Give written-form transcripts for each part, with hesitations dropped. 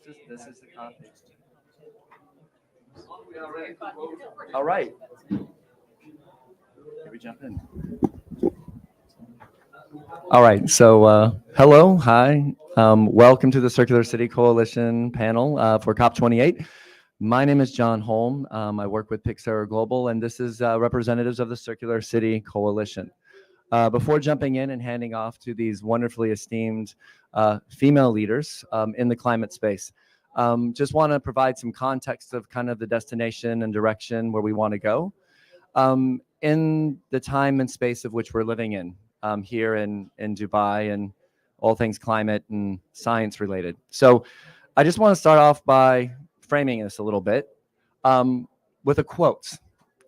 This is the copy. All right. Here we jump in. All right. So, hello, hi. Welcome to the Circular City Coalition panel for COP28. My name is John Holm. I work with Pixar Global, and this is representatives of the Circular City Coalition. Before jumping in and handing off to these wonderfully esteemed female leaders in the climate space, just want to provide some context of kind of the destination and direction where we want to go in the time and space of which we're living in here in Dubai and all things climate and science related. So I just want to start off by framing this a little bit with a quote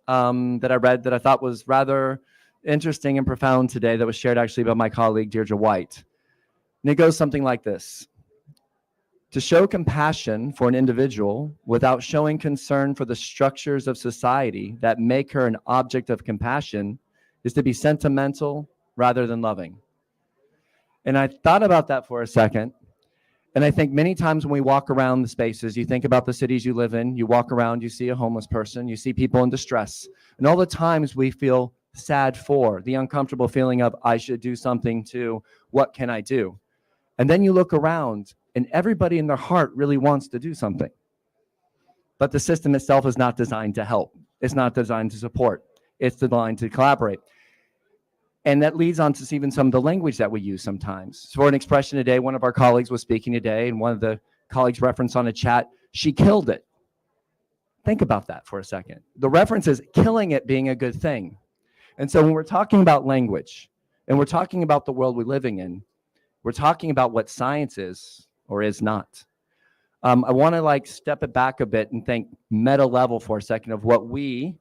that I read that I thought was rather interesting and profound today, that was shared actually by my colleague Deirdre White. And it goes something like this: to show compassion for an individual without showing concern for the structures of society that make her an object of compassion is to be sentimental rather than loving. And I thought about that for a second. And I think many times when we walk around the spaces, you think about the cities you live in, you walk around, you see a homeless person, you see people in distress. And all the times we feel sad for the uncomfortable feeling of, I should do something too, what can I do? And then you look around and everybody in their heart really wants to do something. But the system itself is not designed to help. It's not designed to support. It's designed to collaborate. And that leads on to even some of the language that we use sometimes. So for an expression today, one of our colleagues was speaking today, and one of the colleagues referenced on a chat, she killed it. Think about that for a second. The reference is killing it being a good thing. And so when we're talking about language, and we're talking about the world we're living in, we're talking about what science is or is not. I want to step it back a bit and think meta level for a second of what we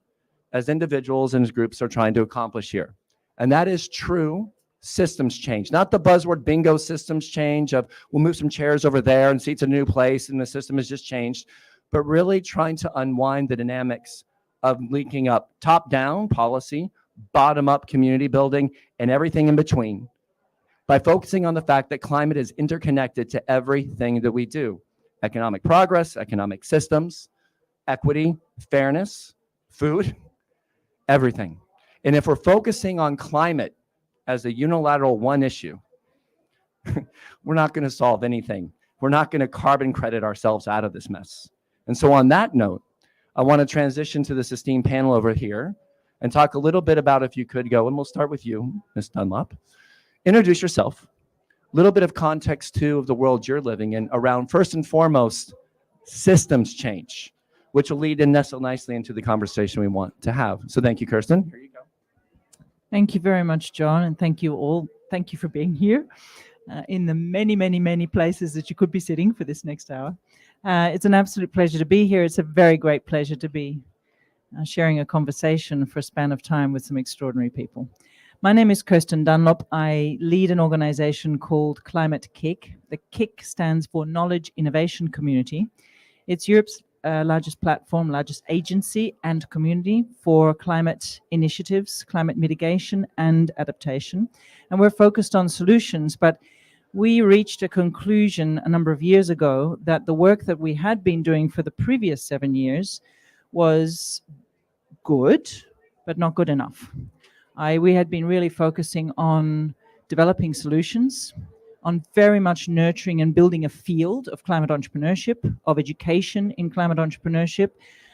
as individuals and as groups are trying to accomplish here. And that is true systems change, not the buzzword bingo systems change of we'll move some chairs over there and seats in a new place and the system has just changed, but really trying to unwind the dynamics of linking up top-down policy, bottom-up community building, and everything in between by focusing on the fact that climate is interconnected to everything that we do: economic progress, economic systems, equity, fairness, food, everything. And if we're focusing on climate as a unilateral one issue, we're not going to solve anything. We're not going to carbon credit ourselves out of this mess. And so on that note, I want to transition to this esteemed panel over here and talk a little bit about, if you could go, and we'll start with you, Ms. Dunlop. Introduce yourself, a little bit of context too of the world you're living in around, first and foremost, systems change, which will lead and nestle nicely into the conversation we want to have. So thank you, Kirsten. Here you go. Thank you very much, John, and thank you all. Thank you for being here in the many, many, many places that you could be sitting for this next hour. It's an absolute pleasure to be here. It's a very great pleasure to be sharing a conversation for a span of time with some extraordinary people. My name is Kirsten Dunlop. I lead an organization called Climate KIC. The KIC stands for Knowledge Innovation Community. It's Europe's largest platform, largest agency and community for climate initiatives, climate mitigation and adaptation. And we're focused on solutions, but we reached a conclusion a number of years ago that the work that we had been doing for the previous 7 years was good, but not good enough. We had been really focusing on developing solutions, on very much nurturing and building a field of climate entrepreneurship, of education in climate entrepreneurship,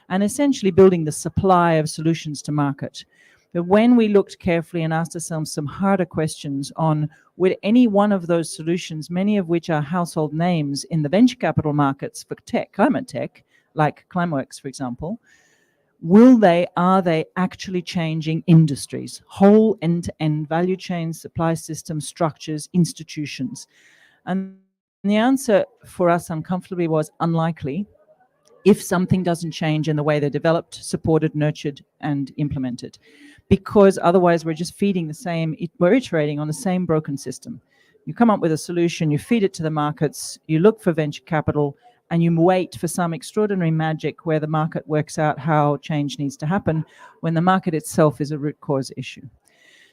and essentially building the supply of solutions to market. But when we looked carefully and asked ourselves some harder questions on would any one of those solutions, many of which are household names in the venture capital markets for tech, climate tech, like Climeworks, for example, are they actually changing industries, whole end-to-end value chains, supply systems, structures, institutions? And the answer for us uncomfortably was unlikely if something doesn't change in the way they're developed, supported, nurtured, and implemented. Because otherwise we're just feeding we're iterating on the same broken system. You come up with a solution, you feed it to the markets, you look for venture capital, and you wait for some extraordinary magic where the market works out how change needs to happen when the market itself is a root cause issue.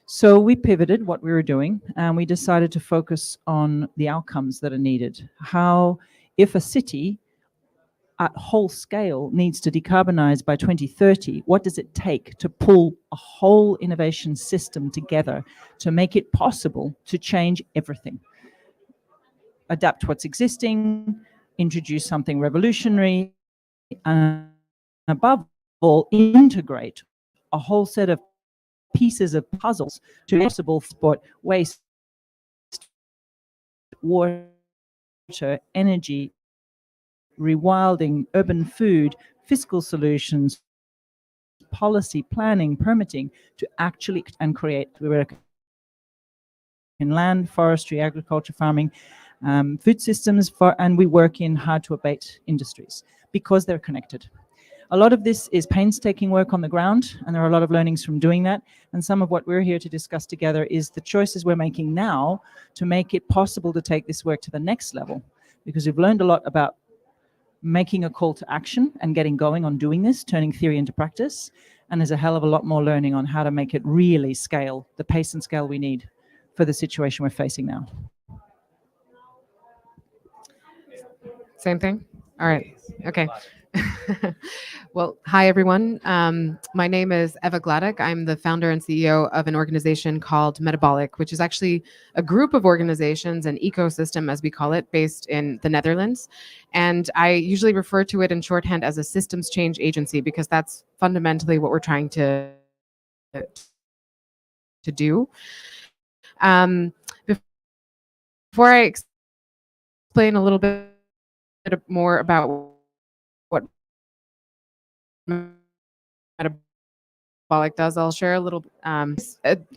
So we pivoted what we were doing and we decided to focus on the outcomes that are needed. How if a city at whole scale needs to decarbonize by 2030, what does it take to pull a whole innovation system together to make it possible to change everything? Adapt what's existing, introduce something revolutionary, and above all, integrate a whole set of pieces of puzzles to possible spot waste, water, energy, rewilding, urban food, fiscal solutions, policy, planning, permitting, to actually and create. We work in land, forestry, agriculture, farming, food systems, and we work in hard to abate industries because they're connected. A lot of this is painstaking work on the ground, and there are a lot of learnings from doing that. And some of what we're here to discuss together is the choices we're making now to make it possible to take this work to the next level, because we've learned a lot about making a call to action and getting going on doing this, turning theory into practice. And there's a hell of a lot more learning on how to make it really scale, the pace and scale we need for the situation we're facing now. Same thing? All right. Okay. Well, hi, everyone. My name is Eva Gladek. I'm the founder and CEO of an organization called Metabolic, which is actually a group of organizations, an ecosystem, as we call it, based in the Netherlands. And I usually refer to it in shorthand as a systems change agency, because that's fundamentally what we're trying to do. Before I explain a little bit more about what Metabolic does, I'll share a little. A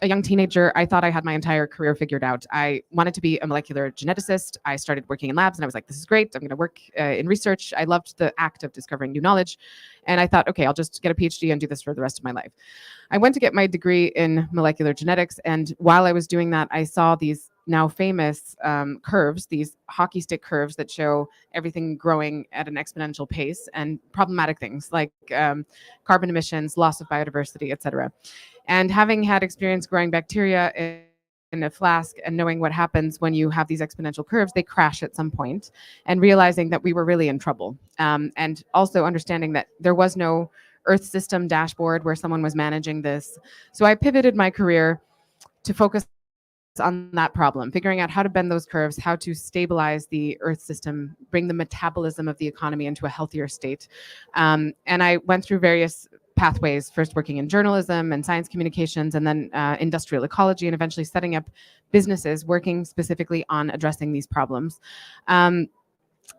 young teenager, I thought I had my entire career figured out. I wanted to be a molecular geneticist. I started working in labs, and I was like, this is great. I'm going to work in research. I loved the act of discovering new knowledge. And I thought, okay, I'll just get a PhD and do this for the rest of my life. I went to get my degree in molecular genetics. And while I was doing that, I saw these now famous curves, these hockey stick curves that show everything growing at an exponential pace, and problematic things like carbon emissions, loss of biodiversity, et cetera. And having had experience growing bacteria in a flask and knowing what happens when you have these exponential curves, they crash at some point, and realizing that we were really in trouble. And also understanding that there was no Earth system dashboard where someone was managing this. So I pivoted my career to focus on that problem, figuring out how to bend those curves, how to stabilize the Earth system, bring the metabolism of the economy into a healthier state. And I went through various pathways, first working in journalism and science communications, and then industrial ecology, and eventually setting up businesses working specifically on addressing these problems.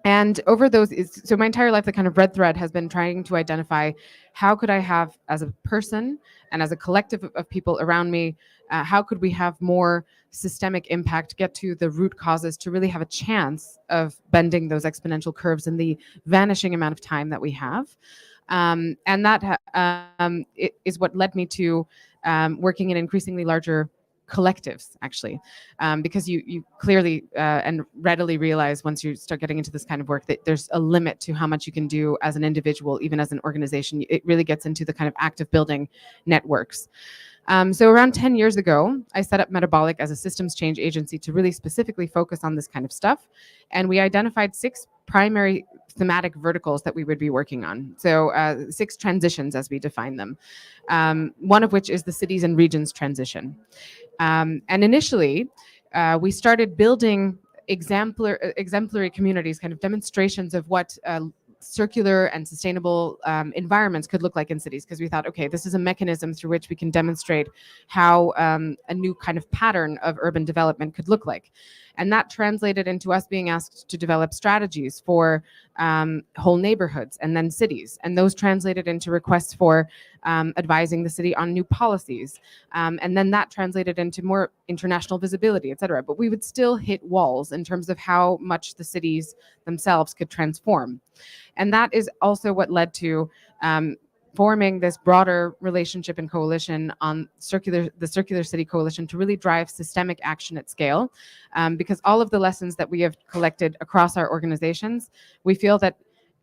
And over those, so my entire life, the kind of red thread has been trying to identify how could I have, as a person and as a collective of people around me, how could we have more systemic impact, get to the root causes to really have a chance of bending those exponential curves in the vanishing amount of time that we have. And that is what led me to working in increasingly larger collectives, actually, because you clearly and readily realize once you start getting into this kind of work that there's a limit to how much you can do as an individual, even as an organization. It really gets into the kind of act of building networks. So around 10 years ago, I set up Metabolic as a systems change agency to really specifically focus on this kind of stuff. And we identified 6 primary thematic verticals that we would be working on. So 6 transitions as we define them. One of which is the cities and regions transition. And initially, we started building exemplary communities, kind of demonstrations of what circular and sustainable environments could look like in cities, because we thought, okay, this is a mechanism through which we can demonstrate how a new kind of pattern of urban development could look like. And that translated into us being asked to develop strategies for whole neighborhoods and then cities. And those translated into requests for advising the city on new policies. And then that translated into more international visibility, et cetera. But we would still hit walls in terms of how much the cities themselves could transform. And that is also what led to forming this broader relationship and coalition on the Circular City Coalition to really drive systemic action at scale. Because all of the lessons that we have collected across our organizations, we feel that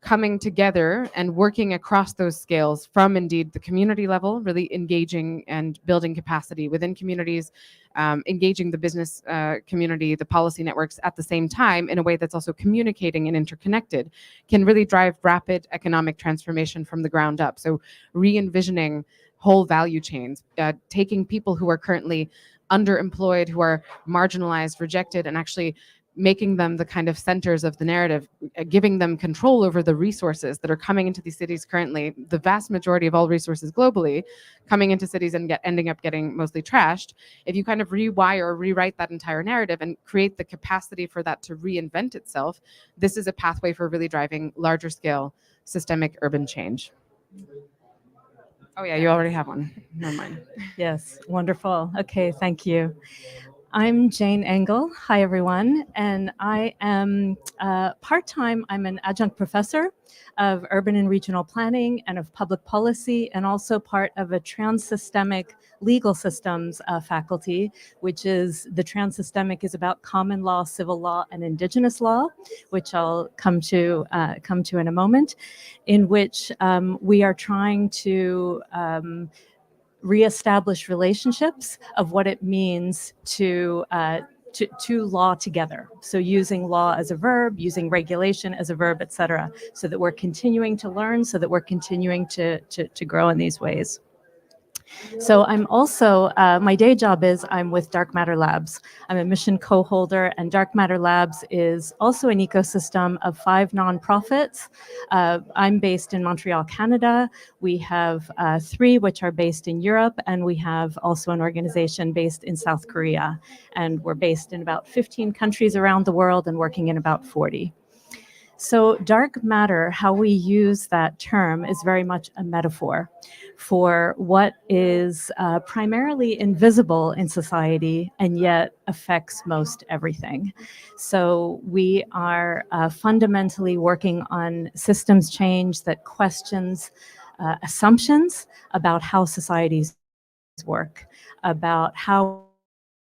coming together and working across those scales from indeed the community level, really engaging and building capacity within communities, engaging the business community, the policy networks at the same time in a way that's also communicating and interconnected, can really drive rapid economic transformation from the ground up. So re-envisioning whole value chains, taking people who are currently underemployed, who are marginalized, rejected, and actually making them the kind of centers of the narrative, giving them control over the resources that are coming into these cities currently. The vast majority of all resources globally coming into cities and ending up getting mostly trashed. If you kind of rewire or rewrite that entire narrative and create the capacity for that to reinvent itself, this is a pathway for really driving larger scale systemic urban change. Oh yeah, you already have one. Never mind. Yes, wonderful. Okay, thank you. I'm Jane Engel. Hi, everyone. And I am part-time, I'm an adjunct professor of urban and regional planning and of public policy, and also part of a trans-systemic legal systems faculty, which is the trans-systemic is about common law, civil law, and indigenous law, which I'll come to in a moment, in which we are trying to reestablish relationships of what it means to law together. So using law as a verb, using regulation as a verb, et cetera, so that we're continuing to learn, so that we're continuing to grow in these ways. So I'm also, my day job is I'm with Dark Matter Labs. I'm a mission co-holder, and Dark Matter Labs is also an ecosystem of 5 nonprofits. I'm based in Montreal, Canada. We have 3 which are based in Europe, and we have also an organization based in South Korea. And we're based in about 15 countries around the world and working in about 40. So dark matter, how we use that term, is very much a metaphor for what is primarily invisible in society and yet affects most everything. So we are fundamentally working on systems change that questions assumptions about how societies work, about how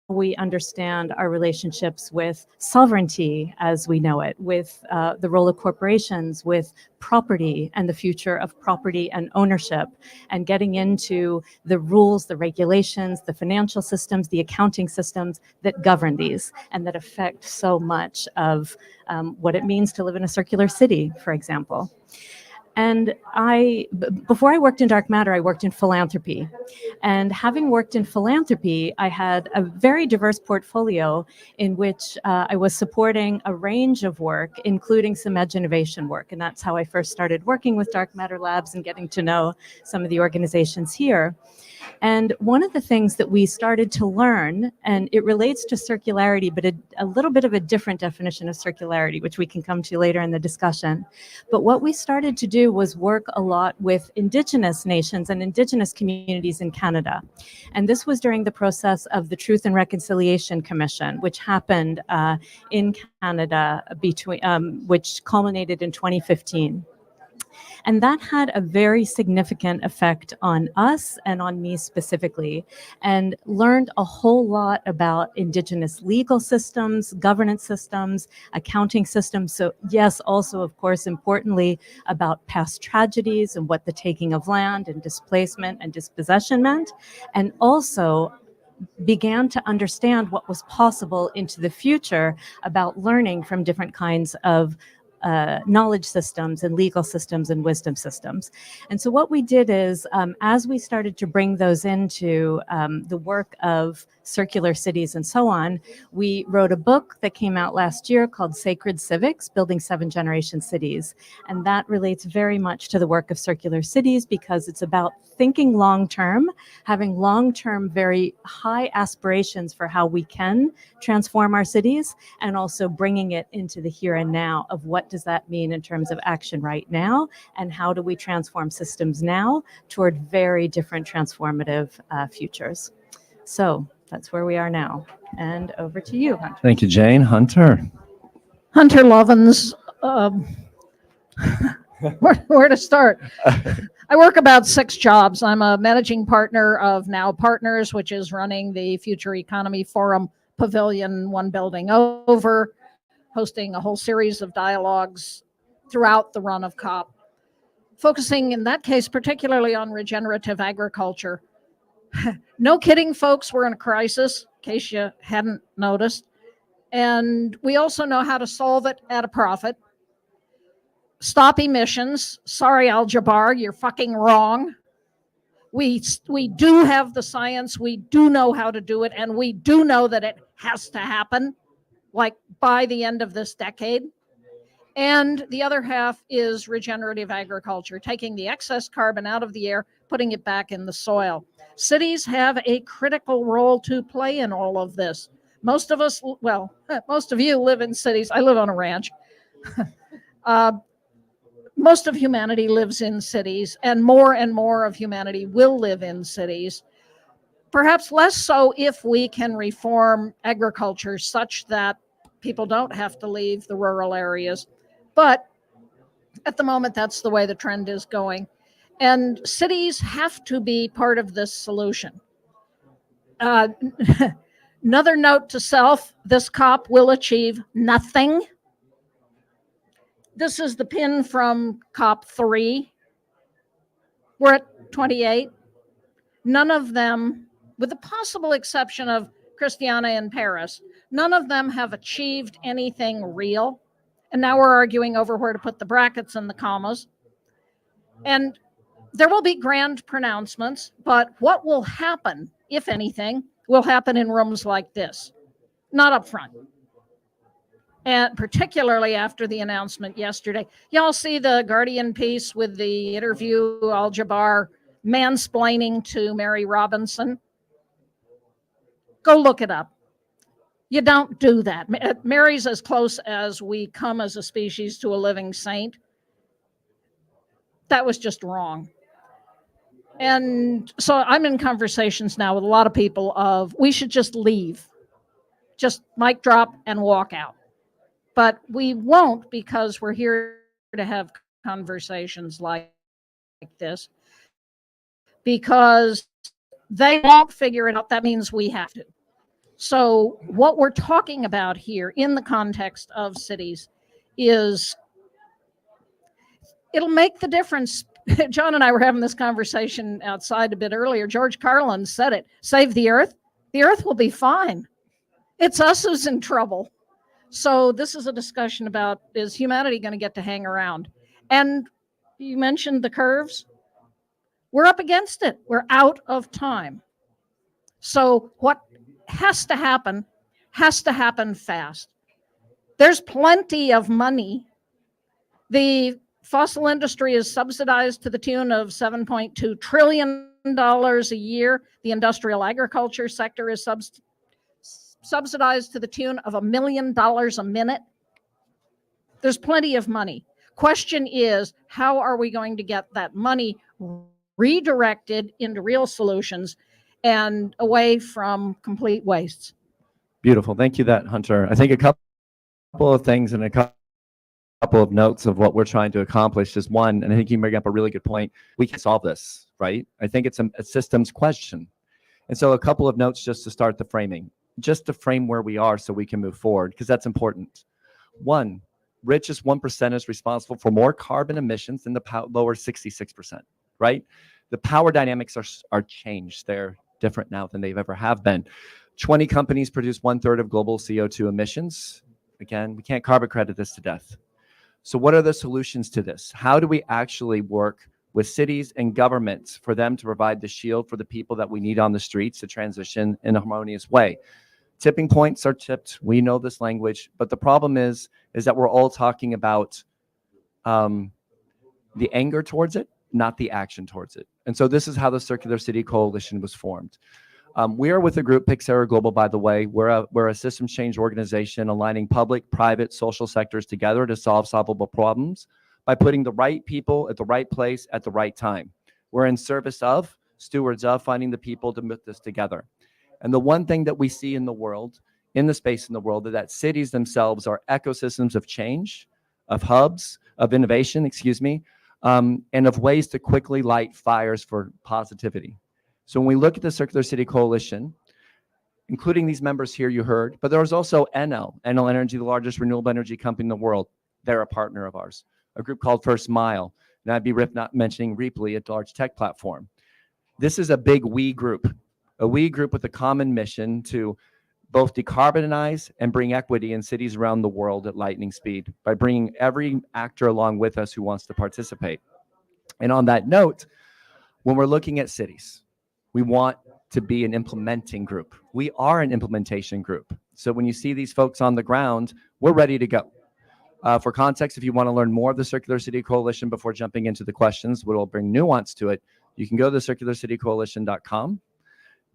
we understand our relationships with sovereignty as we know it, with the role of corporations, with property and the future of property and ownership, and getting into the rules, the regulations, the financial systems, the accounting systems that govern these and that affect so much of what it means to live in a circular city, for example. And before I worked in dark matter, I worked in philanthropy. And having worked in philanthropy, I had a very diverse portfolio in which I was supporting a range of work, including some edge innovation work. And that's how I first started working with Dark Matter Labs and getting to know some of the organizations here. And one of the things that we started to learn, and it relates to circularity, but a little bit of a different definition of circularity, which we can come to later in the discussion. But what we started to do was work a lot with Indigenous nations and Indigenous communities in Canada. And this was during the process of the Truth and Reconciliation Commission, which happened in Canada, which culminated in 2015. And that had a very significant effect on us and on me specifically, and learned a whole lot about Indigenous legal systems, governance systems, accounting systems. So yes, also, of course, importantly, about past tragedies and what the taking of land and displacement and dispossession meant, and also began to understand what was possible into the future about learning from different kinds of knowledge systems and legal systems and wisdom systems. And so what we did is, as we started to bring those into the work of circular cities and so on, we wrote a book that came out last year called Sacred Civics, Building 7th-Generation Cities. And that relates very much to the work of circular cities because it's about thinking long-term, having long-term, very high aspirations for how we can transform our cities, and also bringing it into the here and now of what does that mean in terms of action right now, and how do we transform systems now toward very different transformative futures. So that's where we are now. And over to you, Hunter. Thank you, Jane. Hunter. Hunter Lovins, where to start? I work about 6 jobs. I'm a managing partner of Now Partners, which is running the Future Economy Forum Pavilion 1 building over, hosting a whole series of dialogues throughout the run of COP, focusing in that case particularly on regenerative agriculture. No kidding, folks, we're in a crisis, in case you hadn't noticed. And we also know how to solve it at a profit. Stop emissions. Sorry, Al-Jabbar, you're fucking wrong. We do have the science, we do know how to do it, and we do know that it has to happen, like by the end of this decade. And the other half is regenerative agriculture, taking the excess carbon out of the air, putting it back in the soil. Cities have a critical role to play in all of this. Most of us, well, most of you live in cities. I live on a ranch. Most of humanity lives in cities, and more of humanity will live in cities. Perhaps less so if we can reform agriculture such that people don't have to leave the rural areas. But at the moment, that's the way the trend is going. And cities have to be part of this solution. Another note to self, this COP will achieve nothing. This is the pin from COP3. We're at 28. None of them, with the possible exception of Christiana in Paris, none of them have achieved anything real. And now we're arguing over where to put the brackets and the commas. And there will be grand pronouncements, but what will happen, if anything, will happen in rooms like this, not up front. And particularly after the announcement yesterday. Y'all see the Guardian piece with the interview, Al-Jabbar mansplaining to Mary Robinson? Go look it up. You don't do that. Mary's as close as we come as a species to a living saint. That was just wrong. And so I'm in conversations now with a lot of people of we should just leave, just mic drop and walk out. But we won't, because we're here to have conversations like this, because they won't figure it out. That means we have to. So what we're talking about here in the context of cities is it'll make the difference. John and I were having this conversation outside a bit earlier. George Carlin said it, save the earth will be fine. It's us who's in trouble. So this is a discussion about, is humanity going to get to hang around? And you mentioned the curves. We're up against it. We're out of time. So what has to happen fast. There's plenty of money. The fossil industry is subsidized to the tune of $7.2 trillion a year. The industrial agriculture sector is subsidized to the tune of $1 million a minute. There's plenty of money. Question is, how are we going to get that money redirected into real solutions and away from complete wastes? Beautiful. Thank you, Hunter. I think a couple of things and a couple of notes of what we're trying to accomplish is one, and I think you bring up a really good point. We can solve this, right? I think it's a systems question. And so a couple of notes just to start the framing, just to frame where we are so we can move forward, because that's important. One, richest 1% is responsible for more carbon emissions than the lower 66%, right? The power dynamics are changed. They're different now than they've ever have been. 20 companies produce 1/3 of global CO2 emissions. Again, we can't carbon credit this to death. So what are the solutions to this? How do we actually work with cities and governments for them to provide the shield for the people that we need on the streets to transition in a harmonious way? Tipping points are tipped. We know this language, but the problem is that we're all talking about the anger towards it, not the action towards it. And so this is how the Circular City Coalition was formed. We are with a group, Pixera Global, by the way. We're a systems change organization aligning public, private, social sectors together to solve solvable problems by putting the right people at the right place at the right time. We're in service of, stewards of, finding the people to put this together. And the one thing that we see in the world, in the space in the world, is that cities themselves are ecosystems of change, of hubs, of innovation, and of ways to quickly light fires for positivity. So when we look at the Circular City Coalition, including these members here you heard, but there's also Enel Energy, the largest renewable energy company in the world. They're a partner of ours. a group called First Mile, and I'd be rip not mentioning Reaply, a large tech platform. This is a big we group with a common mission to both decarbonize and bring equity in cities around the world at lightning speed by bringing every actor along with us who wants to participate. And on that note, when we're looking at cities, we want to be an implementing group. We are an implementation group. So when you see these folks on the ground, we're ready to go. For context, if you want to learn more of the Circular City Coalition before jumping into the questions, what will bring nuance to it, you can go to circularcitycoalition.com,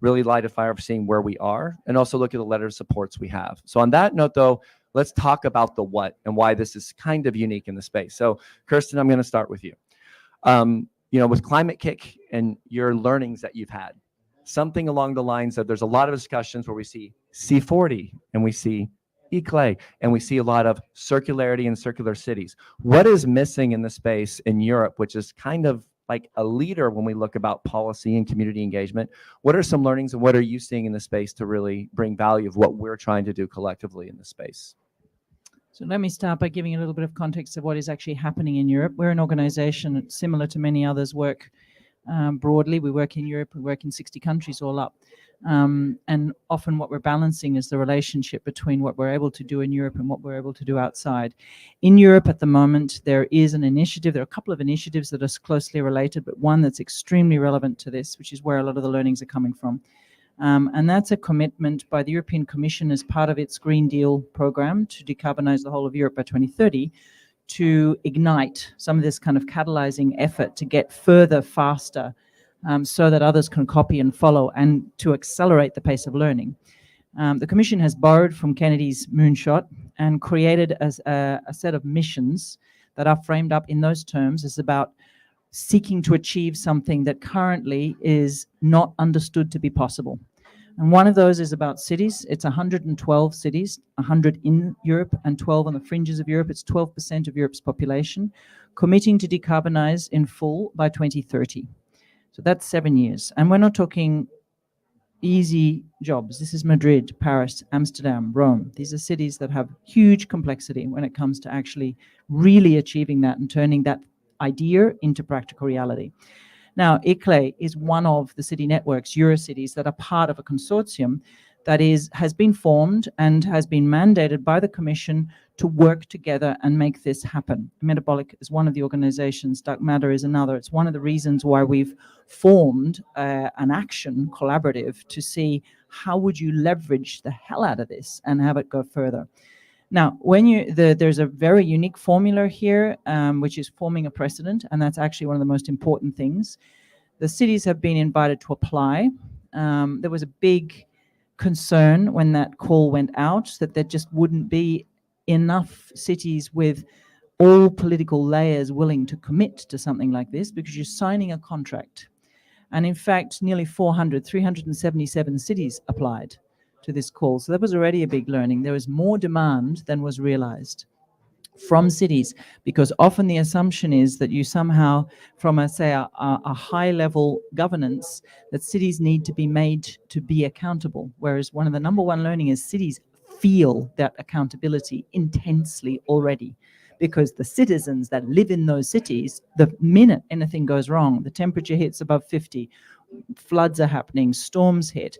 really light a fire for seeing where we are, and also look at the letter of supports we have. So on that note, though, let's talk about the what and why this is kind of unique in the space. So Kirsten, I'm going to start with you. With Climate Kick and your learnings that you've had, something along the lines of there's a lot of discussions where we see C40 and we see Equitable, and we see a lot of circularity in circular cities. What is missing in the space in Europe, which is kind of like a leader when we look about policy and community engagement? What are some learnings and what are you seeing in the space to really bring value of what we're trying to do collectively in the space? So let me start by giving a little bit of context of what is actually happening in Europe. We're an organization similar to many others work broadly. We work in Europe, we work in 60 countries all up. And often what we're balancing is the relationship between what we're able to do in Europe and what we're able to do outside. In Europe at the moment, there is an initiative, there are a couple of initiatives that are closely related, but one that's extremely relevant to this, which is where a lot of the learnings are coming from. And that's a commitment by the European Commission as part of its Green Deal program to decarbonize the whole of Europe by 2030, to ignite some of this kind of catalyzing effort to get further, faster, so that others can copy and follow, and to accelerate the pace of learning. The Commission has borrowed from Kennedy's moonshot and created a set of missions that are framed up in those terms as about seeking to achieve something that currently is not understood to be possible. And one of those is about cities. It's 112 cities, 100 in Europe and 12 on the fringes of Europe. It's 12% of Europe's population, committing to decarbonize in full by 2030. So that's 7 years. And we're not talking easy jobs. This is Madrid, Paris, Amsterdam, Rome. These are cities that have huge complexity when it comes to actually really achieving that and turning that idea into practical reality. Now, ICLE is one of the city networks, Eurocities, that are part of a consortium that has been formed and has been mandated by the Commission to work together and make this happen. Metabolic is one of the organizations, Dark Matter is another. It's one of the reasons why we've formed an action collaborative to see how would you leverage the hell out of this and have it go further. Now, there's a very unique formula here, which is forming a precedent, and that's actually one of the most important things. The cities have been invited to apply. There was a big concern when that call went out that there just wouldn't be enough cities with all political layers willing to commit to something like this, because you're signing a contract. And in fact, nearly 377 cities applied to this call. So that was already a big learning. There was more demand than was realized from cities, because often the assumption is that you somehow, from a high-level governance, that cities need to be made to be accountable. Whereas one of the number one learning is cities feel that accountability intensely already, because the citizens that live in those cities, the minute anything goes wrong, the temperature hits above 50, floods are happening, storms hit,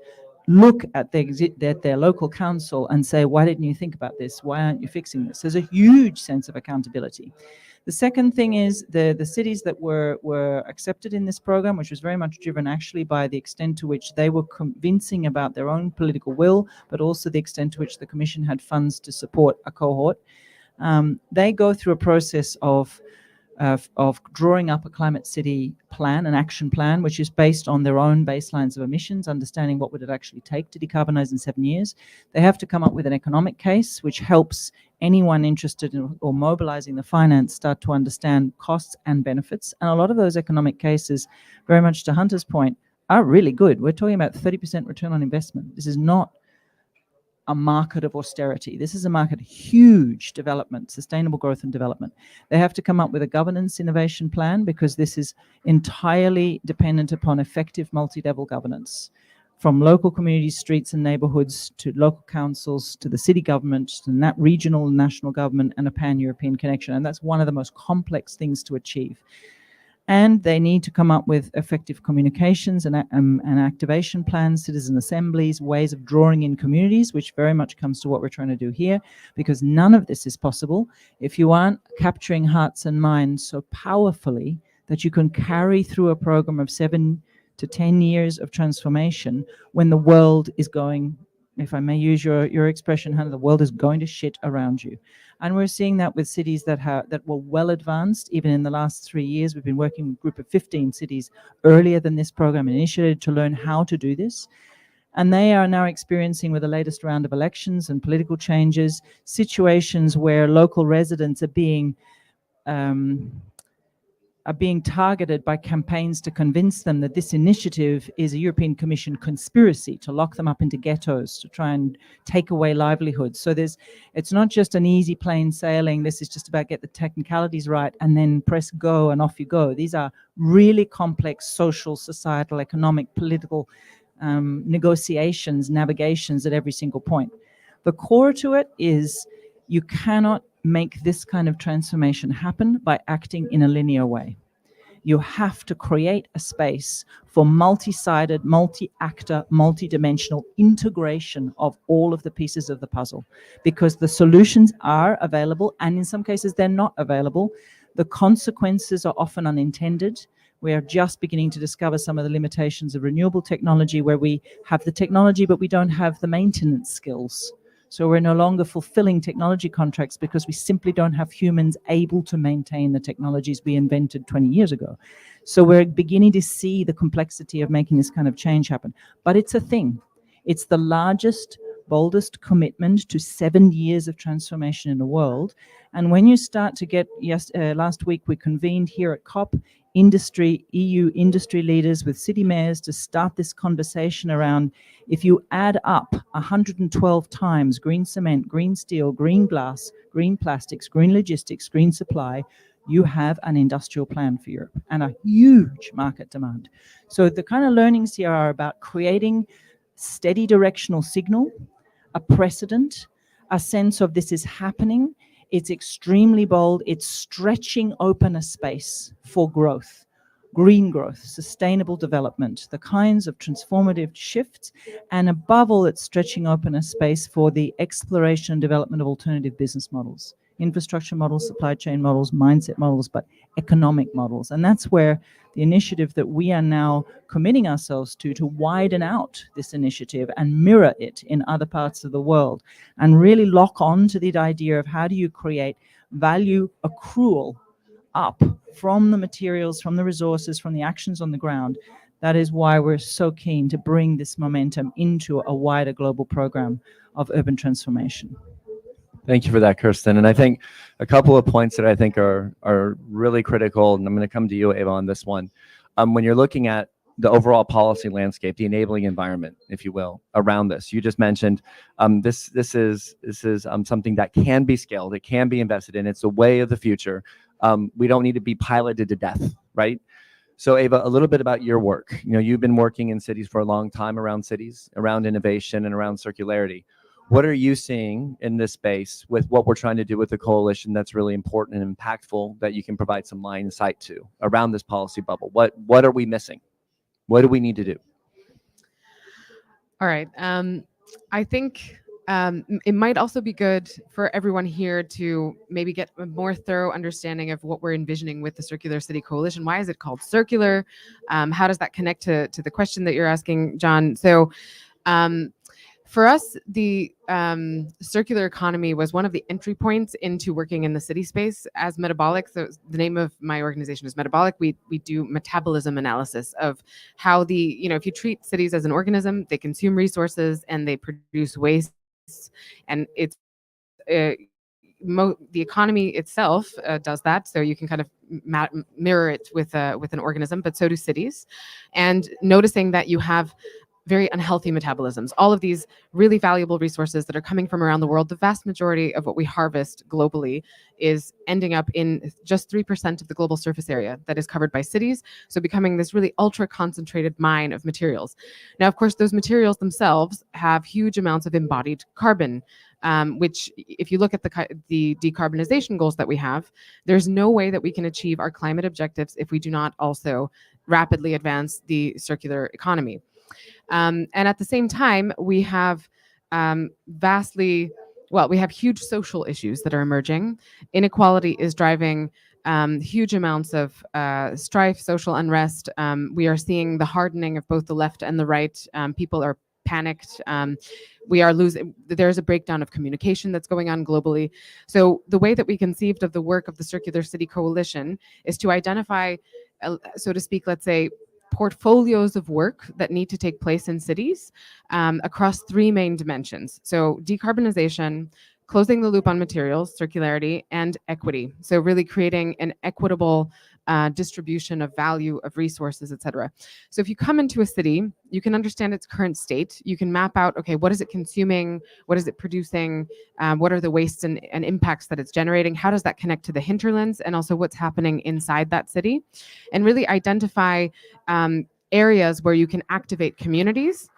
look at their local council and say, why didn't you think about this? Why aren't you fixing this? There's a huge sense of accountability. The second thing is the cities that were accepted in this program, which was very much driven actually by the extent to which they were convincing about their own political will, but also the extent to which the Commission had funds to support a cohort. They go through a process of drawing up a climate city plan, an action plan, which is based on their own baselines of emissions, understanding what would it actually take to decarbonize in 7 years. They have to come up with an economic case, which helps anyone interested in or mobilizing the finance start to understand costs and benefits. And a lot of those economic cases, very much to Hunter's point, are really good. We're talking about 30% return on investment. This is not a market of austerity. This is a market of huge development, sustainable growth and development. They have to come up with a governance innovation plan, because this is entirely dependent upon effective multi-level governance. from local communities, streets and neighborhoods, to local councils, to the city government, to regional and national government, and a pan-European connection. And that's one of the most complex things to achieve. And they need to come up with effective communications and activation plans, citizen assemblies, ways of drawing in communities, which very much comes to what we're trying to do here, because none of this is possible if you aren't capturing hearts and minds so powerfully that you can carry through a program of 7 to 10 years of transformation when the world is going, if I may use your expression, Hannah, the world is going to shit around you. And we're seeing that with cities that were well advanced. Even in the last 3 years, we've been working with a group of 15 cities earlier than this program initiated to learn how to do this. And they are now experiencing, with the latest round of elections and political changes, situations where local residents are being targeted by campaigns to convince them that this initiative is a European Commission conspiracy to lock them up into ghettos, to try and take away livelihoods. So it's not just an easy plain sailing, this is just about get the technicalities right and then press go and off you go. These are really complex social, societal, economic, political negotiations, navigations at every single point. The core to it is you cannot make this kind of transformation happen by acting in a linear way. You have to create a space for multi-sided, multi-actor, multi-dimensional integration of all of the pieces of the puzzle, because the solutions are available, and in some cases they're not available. The consequences are often unintended. We are just beginning to discover some of the limitations of renewable technology, where we have the technology but we don't have the maintenance skills. So we're no longer fulfilling technology contracts because we simply don't have humans able to maintain the technologies we invented 20 years ago. So we're beginning to see the complexity of making this kind of change happen. But it's a thing. It's the largest, boldest commitment to 7 years of transformation in the world. And when you start to get, last week we convened here at COP, EU industry leaders with city mayors to start this conversation around, if you add up 112 times green cement, green steel, green glass, green plastics, green logistics, green supply, you have an industrial plan for Europe and a huge market demand. So the kind of learnings here are about creating steady directional signal, a precedent, a sense of this is happening. It's extremely bold. It's stretching open a space for growth, green growth, sustainable development, the kinds of transformative shifts, and above all, it's stretching open a space for the exploration and development of alternative business models, infrastructure models, supply chain models, mindset models, but economic models. And that's where the initiative that we are now committing ourselves to widen out this initiative and mirror it in other parts of the world, and really lock on to the idea of how do you create value accrual up from the materials, from the resources, from the actions on the ground. That is why we're so keen to bring this momentum into a wider global program of urban transformation. Thank you for that, Kirsten. And I think a couple of points that I think are really critical, and I'm going to come to you, Eva, on this one. When you're looking at the overall policy landscape, the enabling environment, if you will, around this, you just mentioned this is something that can be scaled, it can be invested in, it's a way of the future. We don't need to be piloted to death, right? So Eva, a little bit about your work. You know, you've been working in cities for a long time, around cities, around innovation and around circularity. What are you seeing in this space with what we're trying to do with the coalition that's really important and impactful that you can provide some line of sight to around this policy bubble? What are we missing? What do we need to do? All right. I think it might also be good for everyone here to maybe get a more thorough understanding of what we're envisioning with the Circular City Coalition. Why is it called circular? How does that connect to the question that you're asking, John? So for us, the circular economy was one of the entry points into working in the city space as Metabolic. So the name of my organization is Metabolic. We do metabolism analysis of how if you treat cities as an organism, they consume resources and they produce waste. And it's the economy itself does that. So you can kind of mirror it with an organism, but so do cities. And noticing that you have very unhealthy metabolisms. All of these really valuable resources that are coming from around the world, the vast majority of what we harvest globally is ending up in just 3% of the global surface area that is covered by cities, so becoming this really ultra concentrated mine of materials. Now, of course, those materials themselves have huge amounts of embodied carbon, which if you look at the decarbonization goals that we have, there's no way that we can achieve our climate objectives if we do not also rapidly advance the circular economy. And at the same time, we have we have huge social issues that are emerging. Inequality is driving huge amounts of strife, social unrest. We are seeing the hardening of both the left and the right. People are panicked. We are losing, there's a breakdown of communication that's going on globally. So the way that we conceived of the work of the Circular City Coalition is to identify, so to speak, let's say, portfolios of work that need to take place in cities across three main dimensions. So decarbonization, closing the loop on materials, circularity, and equity. So really creating an equitable distribution of value of resources, et cetera. So if you come into a city, you can understand its current state. You can map out, okay, what is it consuming? What is it producing? What are the wastes and impacts that it's generating? How does that connect to the hinterlands? And also what's happening inside that city? And really identify areas where you can activate communities.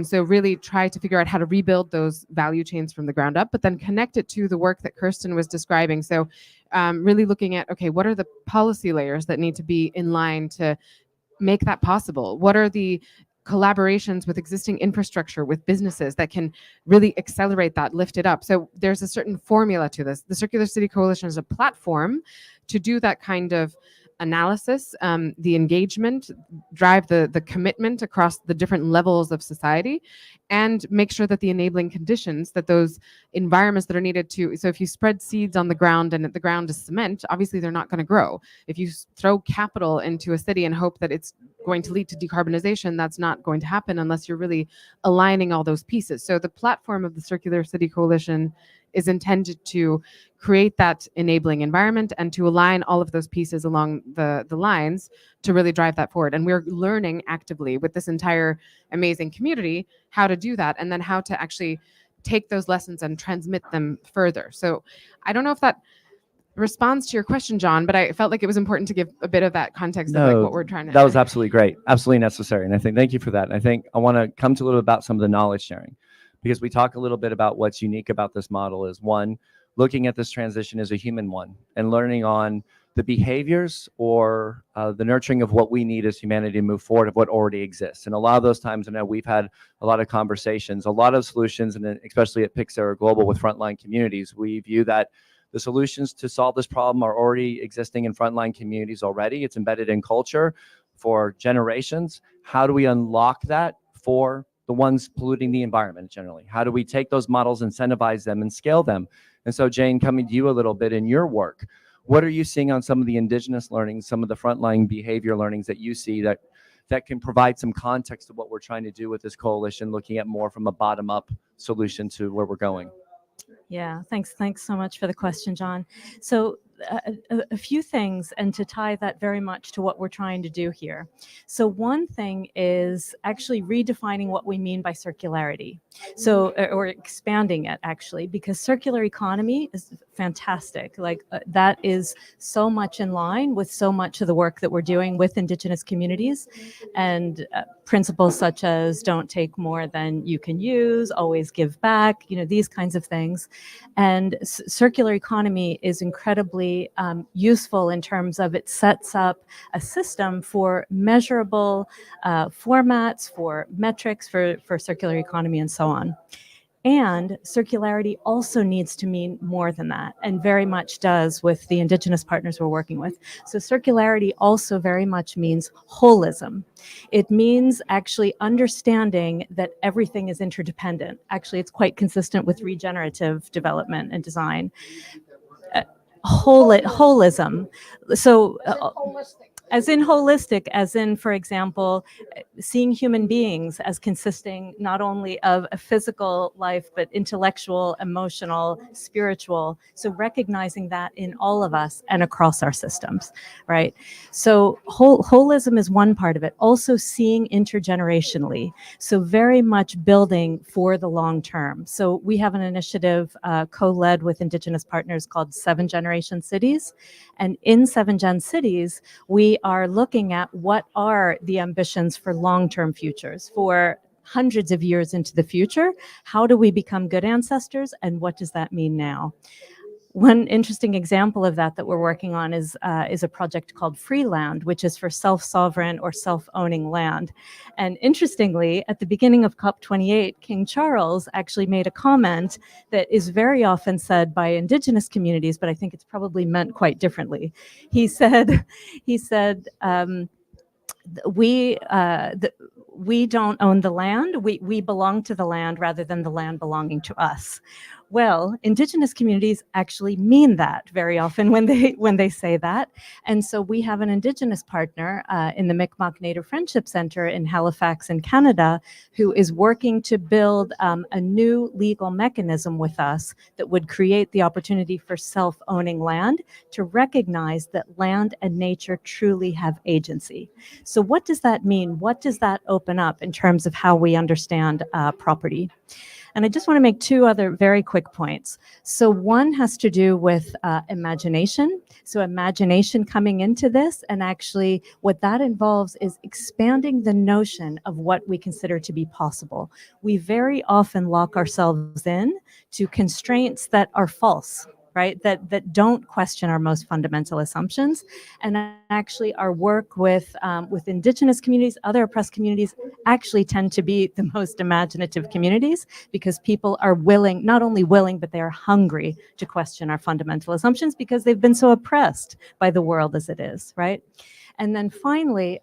So really try to figure out how to rebuild those value chains from the ground up, but then connect it to the work that Kirsten was describing. So really looking at, okay, what are the policy layers that need to be in line to make that possible? What are the collaborations with existing infrastructure, with businesses that can really accelerate that, lift it up? So there's a certain formula to this. The Circular City Coalition is a platform to do that kind of analysis, the engagement, drive the commitment across the different levels of society, and make sure that the enabling conditions, that those environments that are needed to, so if you spread seeds on the ground and the ground is cement, obviously they're not going to grow. If you throw capital into a city and hope that it's going to lead to decarbonization, that's not going to happen unless you're really aligning all those pieces. So the platform of the Circular City Coalition is intended to create that enabling environment and to align all of those pieces along the lines to really drive that forward. And we're learning actively with this entire amazing community how to do that, and then how to actually take those lessons and transmit them further. So I don't know if that responds to your question, John, but I felt like it was important to give a bit of that context of like what we're trying to. That was absolutely great, absolutely necessary. And I think, thank you for that. And I think I want to come to a little about some of the knowledge sharing, because we talk a little bit about what's unique about this model is, one, looking at this transition as a human one and learning on the behaviors or the nurturing of what we need as humanity to move forward of what already exists. And a lot of those times, I know we've had a lot of conversations, a lot of solutions, and especially at Pixar Global with frontline communities, we view that the solutions to solve this problem are already existing in frontline communities already. It's embedded in culture for generations. How do we unlock that for the ones polluting the environment generally? How do we take those models, incentivize them, and scale them? And so, Jane, coming to you a little bit in your work, what are you seeing on some of the indigenous learnings, some of the frontline behavior learnings that you see that can provide some context to what we're trying to do with this coalition, looking at more from a bottom-up solution to where we're going? Yeah, thanks so much for the question, John. So a few things, and to tie that very much to what we're trying to do here. So one thing is actually redefining what we mean by circularity. So, or expanding it actually, because circular economy is fantastic. Like that is so much in line with so much of the work that we're doing with Indigenous communities, and principles such as don't take more than you can use, always give back, you know, these kinds of things. And circular economy is incredibly useful in terms of it sets up a system for measurable formats, for metrics for circular economy and so on. And circularity also needs to mean more than that, and very much does with the Indigenous partners we're working with. So circularity also very much means holism. It means actually understanding that everything is interdependent. Actually, it's quite consistent with regenerative development and design. Holism. So as in holistic, as in, for example, seeing human beings as consisting not only of a physical life, but intellectual, emotional, spiritual. So recognizing that in all of us and across our systems, right? So holism is one part of it. Also seeing intergenerationally. So very much building for the long term. So we have an initiative co-led with Indigenous partners called 7 Generation Cities. And in 7 Gen Cities, we are looking at what are the ambitions for long-term futures, for hundreds of years into the future. How do we become good ancestors, and what does that mean now? One interesting example of that we're working on is a project called Free Land, which is for self-sovereign or self-owning land. And interestingly, at the beginning of COP28, King Charles actually made a comment that is very often said by Indigenous communities, but I think it's probably meant quite differently. He said, we don't own the land. We belong to the land rather than the land belonging to us. Well, Indigenous communities actually mean that very often when they say that. And so we have an Indigenous partner in the Mi'kmaq Native Friendship Center in Halifax in Canada who is working to build a new legal mechanism with us that would create the opportunity for self-owning land to recognize that land and nature truly have agency. So what does that mean? What does that open up in terms of how we understand property? And I just want to make 2 other very quick points. So one has to do with imagination. So imagination coming into this, and actually what that involves is expanding the notion of what we consider to be possible. We very often lock ourselves in to constraints that are false, right? That don't question our most fundamental assumptions. And actually our work with Indigenous communities, other oppressed communities, actually tend to be the most imaginative communities, because people are willing, not only willing, but they are hungry to question our fundamental assumptions because they've been so oppressed by the world as it is, right? And then finally,